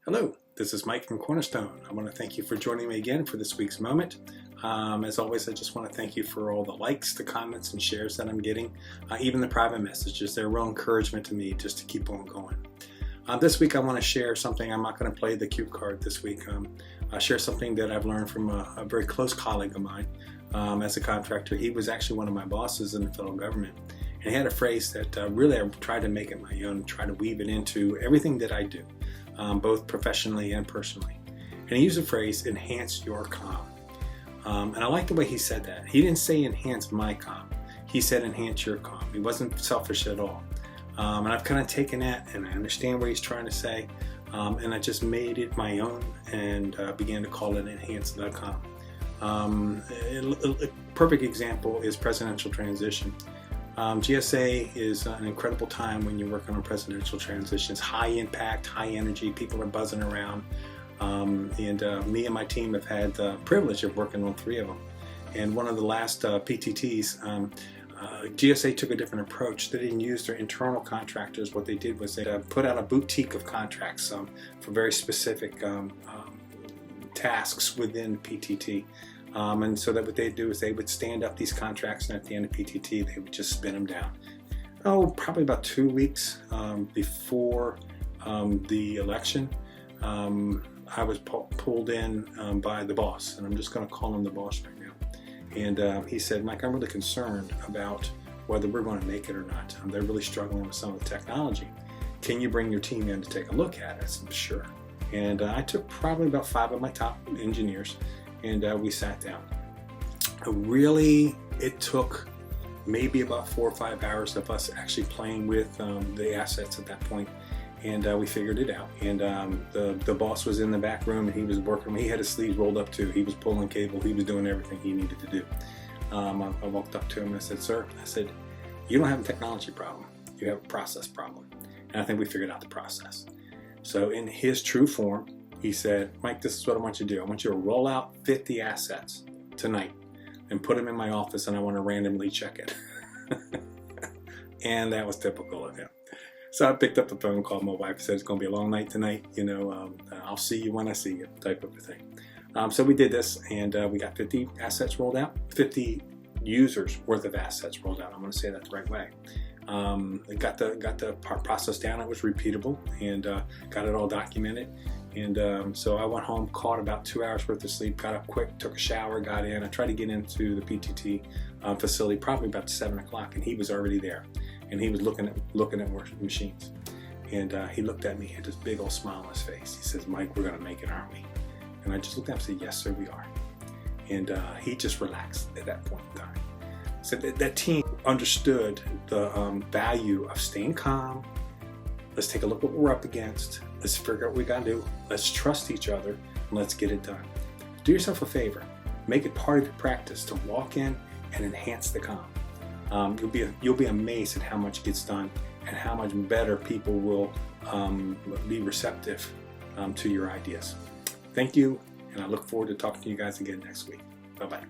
Hello, this is Mike from Cornerstone. I want to thank you for joining me again for this week's moment. As always, I just want to thank you for all the likes, the comments, and shares that I'm getting, even the private messages. They're a real encouragement to me just to keep on going. This week I want to share something. I'm not going to play the cue card this week. I'll share something that I've learned from a very close colleague of mine as a contractor. He was actually one of my bosses in the federal government. And he had a phrase that really I tried to make it my own, try to weave it into everything that I do, both professionally and personally. And he used the phrase, enhance your calm. And I like the way he said that. He didn't say enhance my calm. He said enhance your calm. He wasn't selfish at all. And I've kind of taken that and I understand what he's trying to say. And I just made it my own and began to call it enhance the calm. A perfect example is presidential transition. GSA is an incredible time when you're working on presidential transitions. High impact, high energy, people are buzzing around. Me and my team have had the privilege of working on 3 of them. And one of the last PTTs, GSA took a different approach. They didn't use their internal contractors. What they did was they put out a boutique of contracts for very specific tasks within PTT. And so that what they'd do is they would stand up these contracts, and at the end of PTT they would just spin them down. Probably about 2 weeks before the election, I was pulled in by the boss, and I'm just going to call him the boss right now. And he said, Mike, I'm really concerned about whether we're going to make it or not. They're really struggling with some of the technology. Can you bring your team in to take a look at it? I said, sure. And I took probably about 5 of my top engineers, and we sat down. Really, it took maybe about 4 or 5 hours of us actually playing with the assets at that point, and we figured it out. And the boss was in the back room, and he was working. He had his sleeves rolled up too. He was pulling cable. He was doing everything he needed to do. I walked up to him and I said, sir, I said, you don't have a technology problem. You have a process problem. And I think we figured out the process. So in his true form, he said, Mike, this is what I want you to do. I want you to roll out 50 assets tonight and put them in my office, and I want to randomly check it. And that was typical of him. So I picked up the phone, called my wife, said it's going to be a long night tonight. I'll see you when I see you, type of a thing. So we did this, and we got 50 assets rolled out, 50 users worth of assets rolled out. I'm going to say that the right way. Got the process down. It was repeatable, and got it all documented. And so I went home, caught about 2 hours worth of sleep, got up quick, took a shower, got in. I tried to get into the PTT facility probably about 7 o'clock, and he was already there. And he was looking at machines. And he looked at me, had this big old smile on his face. He says, Mike, we're going to make it, aren't we? And I just looked at him and said, yes, sir, we are. And he just relaxed at that point in time. So that team understood the value of staying calm. Let's take a look at what we're up against. Let's figure out what we got to do. Let's trust each other, and let's get it done. Do yourself a favor. Make it part of your practice to walk in and enhance the calm. You'll be amazed at how much gets done and how much better people will be receptive to your ideas. Thank you, and I look forward to talking to you guys again next week. Bye-bye.